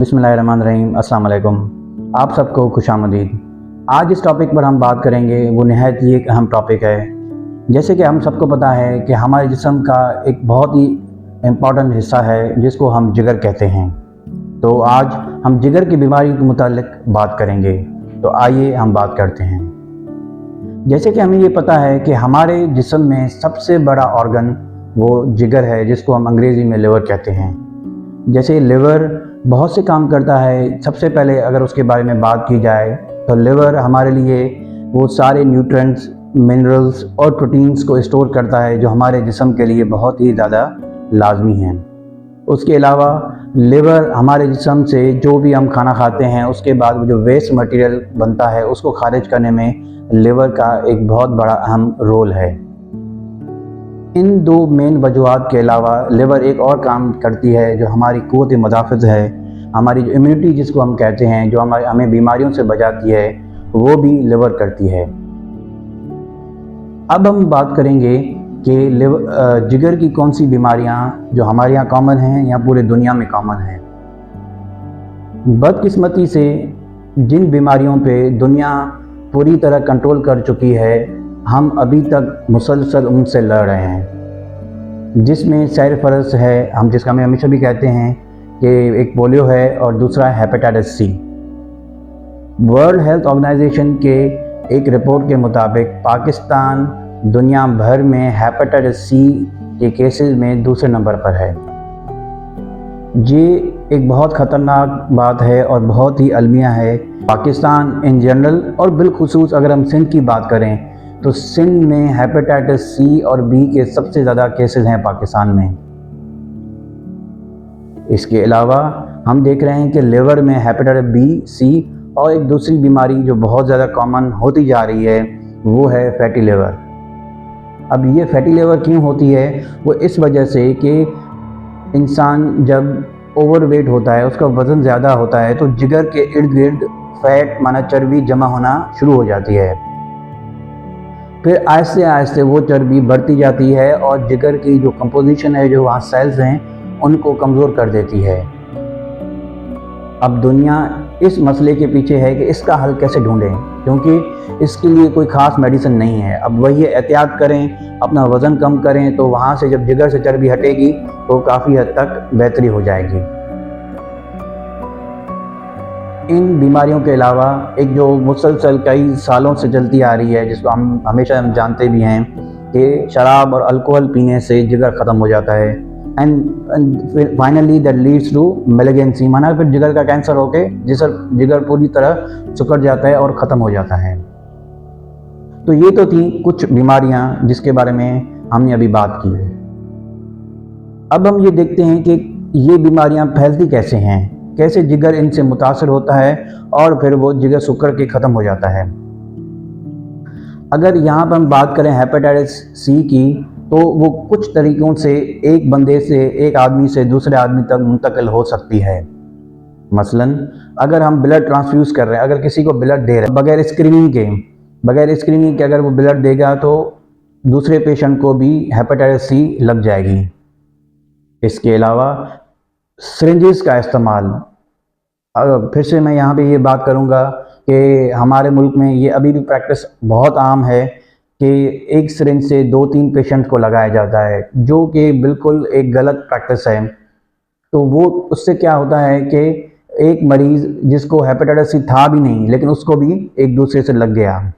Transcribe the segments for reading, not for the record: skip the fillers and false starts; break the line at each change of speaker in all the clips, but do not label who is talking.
बिस्मिल्लाहिर्रहमानिर्रहीम, अस्सलाम वालेकुम। आप सबको खुशामदीद। आज इस टॉपिक पर हम बात करेंगे, वो निहायत ही एक अहम टॉपिक है। जैसे कि हम सबको पता है कि हमारे जिस्म का एक बहुत ही इम्पॉर्टेंट हिस्सा है जिसको हम जिगर कहते हैं। तो आज हम जिगर की बीमारी के मुतालिक बात करेंगे। तो आइए हम बात करते हैं। जैसे कि हमें ये पता है कि हमारे जिस्म में सबसे बड़ा ऑर्गन वो जिगर है, जिसको हम अंग्रेज़ी में लिवर कहते हैं। जैसे लिवर बहुत से काम करता है। सबसे पहले अगर उसके बारे में बात की जाए तो लिवर हमारे लिए वो सारे न्यूट्रिएंट्स, मिनरल्स और प्रोटीन्स को स्टोर करता है जो हमारे जिस्म के लिए बहुत ही ज़्यादा लाजमी हैं। उसके अलावा लिवर हमारे जिस्म से जो भी हम खाना खाते हैं उसके बाद जो वेस्ट मटेरियल बनता है उसको खारिज करने में लिवर का एक बहुत बड़ा अहम रोल है। इन दो मेन वजूहात के अलावा लिवर एक और काम करती है जो हमारी क़ुव्वत मुदाफ़त है, हमारी जो इम्यूनिटी जिसको हम कहते हैं, जो हमें बीमारियों से बचाती है, वो भी लिवर करती है। अब हम बात करेंगे कि जिगर की कौन सी बीमारियां जो हमारे यहाँ कॉमन हैं या पूरे दुनिया में कॉमन हैं। बदकिस्मती से जिन बीमारियों पे दुनिया पूरी तरह कंट्रोल कर चुकी है, हम अभी तक मुसलसल उनसे लड़ रहे हैं। जिसमें सैर फरस है, हम जिसका हम हमेशा भी कहते हैं कि एक पोलियो है और दूसरा है hepatitis C. World Health Organization के एक रिपोर्ट के मुताबिक पाकिस्तान दुनिया भर में हेपेटाइटिस सी के केसेस में दूसरे नंबर पर है। ये एक बहुत ख़तरनाक बात है और बहुत ही अलमिया है। पाकिस्तान इन जनरल और बिलखुसूस अगर हम सिंध की बात करें तो सिंध में हेपेटाइटिस सी और बी के सबसे ज़्यादा केसेस हैं पाकिस्तान में। इसके अलावा हम देख रहे हैं कि लिवर में हेपेटाइटिस बी, सी और एक दूसरी बीमारी जो बहुत ज़्यादा कॉमन होती जा रही है वो है फैटी लिवर। अब ये फैटी लिवर क्यों होती है? वो इस वजह से कि इंसान जब ओवरवेट होता है, उसका वज़न ज़्यादा होता है, तो जिगर के इर्द गिर्द फैट माना चर्बी जमा होना शुरू हो जाती है। फिर आहिस्ते आहिस्ते वो चर्बी बढ़ती जाती है और जिगर की जो कंपोजिशन है, जो वहाँ सेल्स हैं, उनको कमज़ोर कर देती है। अब दुनिया इस मसले के पीछे है कि इसका हल कैसे ढूंढें, क्योंकि इसके लिए कोई ख़ास मेडिसिन नहीं है। अब वही एहतियात करें, अपना वज़न कम करें, तो वहाँ से जब जिगर से चर्बी हटेगी तो काफ़ी हद तक बेहतरी हो जाएगी। इन बीमारियों के अलावा एक जो मुसलसल कई सालों से चलती आ रही है, जिसको हम हमेशा जानते भी हैं कि शराब और अल्कोहल पीने से जिगर ख़त्म हो जाता है and finally that leads to malignancy, माना फिर जिगर का कैंसर होके जिगर पूरी तरह सिकुड़ जाता है और ख़त्म हो जाता है। तो ये तो थी कुछ बीमारियां जिसके बारे में हमने अभी बात की है। अब हम ये देखते हैं कि ये बीमारियां फैलती कैसे हैं, कैसे जिगर इनसे मुतासर होता है और फिर वो जिगर सिकुड़ के ख़त्म हो जाता है। अगर यहाँ पर हम बात करें हेपेटाइटिस सी की, तो वो कुछ तरीक़ों से एक बंदे से, एक आदमी से दूसरे आदमी तक मुंतकिल हो सकती है। मसलन अगर हम ब्लड ट्रांसफ्यूज़ कर रहे हैं, अगर किसी को ब्लड दे रहे हैं बगैर स्क्रीनिंग के अगर वो ब्लड देगा तो दूसरे पेशेंट को भी हेपेटाइटिस सी लग जाएगी। इसके अलावा सिरिंजेस का इस्तेमाल, फिर से मैं यहाँ पे ये बात करूँगा कि हमारे मुल्क में ये अभी भी प्रैक्टिस बहुत आम है कि एक सिरिंज से 2-3 पेशेंट को लगाया जाता है, जो कि बिल्कुल एक गलत प्रैक्टिस है। तो वो उससे क्या होता है कि एक मरीज़ जिसको हेपेटाइटिस सी था भी नहीं, लेकिन उसको भी एक दूसरे से लग गया।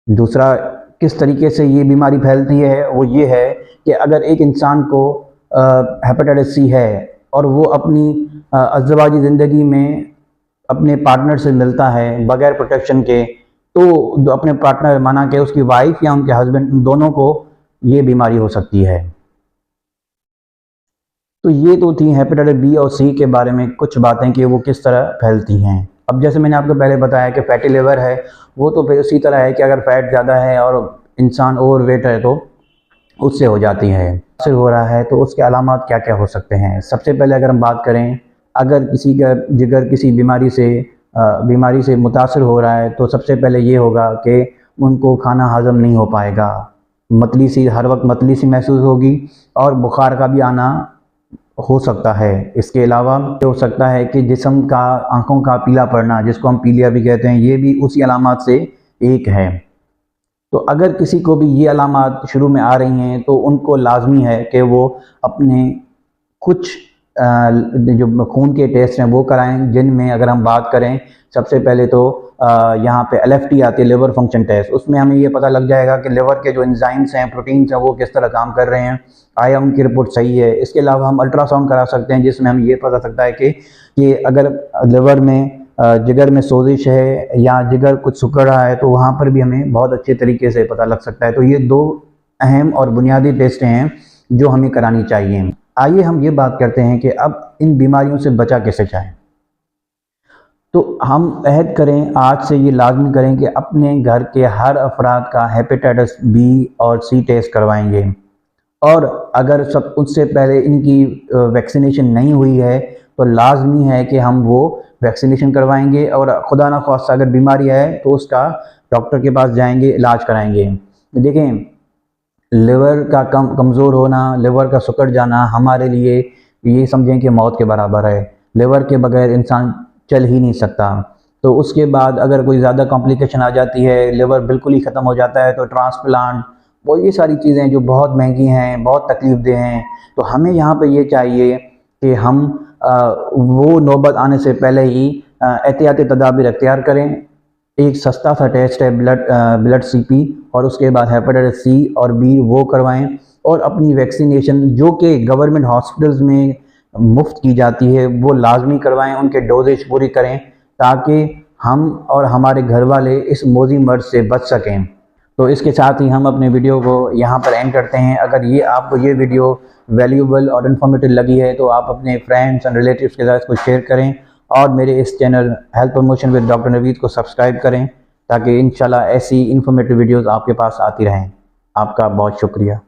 दूसरा किस तरीके से ये बीमारी फैलती है वो ये है कि अगर एक इंसान को हेपेटाइटिस सी है और वो अपनी अज़दवाजी ज़िंदगी में अपने पार्टनर से मिलता है बगैर प्रोटेक्शन के, तो जो अपने पार्टनर माना कि उसकी वाइफ या उनके हस्बैंड, दोनों को ये बीमारी हो सकती है। तो ये तो थी हेपेटाइटिस बी और सी के बारे में कुछ बातें कि वो किस तरह फैलती हैं। अब जैसे मैंने आपको पहले बताया कि फैटी लिवर है, वो तो फिर उसी तरह है कि अगर फैट ज़्यादा है और इंसान ओवरवेट है तो उससे हो जाती है। से हो रहा है तो उसके अलामात क्या क्या हो सकते हैं? सबसे पहले अगर हम बात करें, अगर किसी का जिगर किसी बीमारी से मुतासर हो रहा है तो सबसे पहले ये होगा कि उनको खाना हज़म नहीं हो पाएगा, हर वक्त मतली सी महसूस होगी और बुखार का भी आना हो सकता है। इसके अलावा ये हो सकता है कि जिस्म का आंखों का पीला पड़ना, जिसको हम पीलिया भी कहते हैं, ये भी उसी अलामात से एक है। तो अगर किसी को भी ये अलामात शुरू में आ रही हैं तो उनको लाजमी है कि वो अपने कुछ जो खून के टेस्ट हैं वो कराएं, जिनमें अगर हम बात करें सबसे पहले तो यहाँ पे LFT आती है, लिवर फंक्शन टेस्ट। उसमें हमें ये पता लग जाएगा कि लिवर के जो एंजाइम्स हैं, प्रोटीन्स हैं, वो किस तरह काम कर रहे हैं, आया उनकी रिपोर्ट सही है। इसके अलावा हम अल्ट्रासाउंड करा सकते हैं, जिसमें हम ये पता सकता है कि अगर लिवर में जिगर में सोजिश है या जिगर कुछ सिकुड़ रहा है तो वहाँ पर भी हमें बहुत अच्छे तरीके से पता लग सकता है। तो ये 2 अहम और बुनियादी टेस्ट हैं जो हमें करानी चाहिए। आइए हम ये बात करते हैं कि अब इन बीमारियों से बचा कैसे जाए। तो हम अहद करें, आज से ये लाजमी करें कि अपने घर के हर अफराद का हेपेटाइटिस B और C टेस्ट करवाएंगे। और अगर सब उससे पहले इनकी वैक्सीनेशन नहीं हुई है तो लाजमी है कि हम वो वैक्सीनेशन करवाएंगे, और खुदा ना ख्वास्ता अगर बीमारी है तो उसका डॉक्टर के पास जाएंगे, इलाज कराएंगे। देखें, लिवर का कमज़ोर होना, लिवर का सिकुड़ जाना हमारे लिए ये समझें कि मौत के बराबर है। लिवर के बगैर इंसान चल ही नहीं सकता। तो उसके बाद अगर कोई ज़्यादा कॉम्प्लिकेशन आ जाती है, लिवर बिल्कुल ही ख़त्म हो जाता है, तो ट्रांसप्लांट, वो ये सारी चीज़ें जो बहुत महंगी हैं, बहुत तकलीफ़देह हैं। तो हमें यहाँ पे ये चाहिए कि हम वो नौबत आने से पहले ही एहतियाती तदाबीर अख्तियार करें। एक सस्ता सा टेस्ट है ब्लड CP, और उसके बाद हेपेटाइटिस C और B वो करवाएं, और अपनी वैक्सीनेशन जो कि गवर्नमेंट हॉस्पिटल्स में मुफ्त की जाती है वो लाजमी करवाएं, उनके डोजेज पूरी करें, ताकि हम और हमारे घर वाले इस मोजी मर्ज से बच सकें। तो इसके साथ ही हम अपने वीडियो को यहाँ पर एंड करते हैं। अगर ये आपको ये वीडियो वैल्यूबल और इन्फॉर्मेटिव लगी है तो आप अपने फ्रेंड्स एंड रिलेटिव्स के साथ इसको शेयर करें, और मेरे इस channel health promotion with doctor Naveed को सब्सक्राइब करें, ताकि इंशाल्लाह ऐसी इन्फॉर्मेटिव वीडियोस आपके पास आती रहें। आपका बहुत शुक्रिया।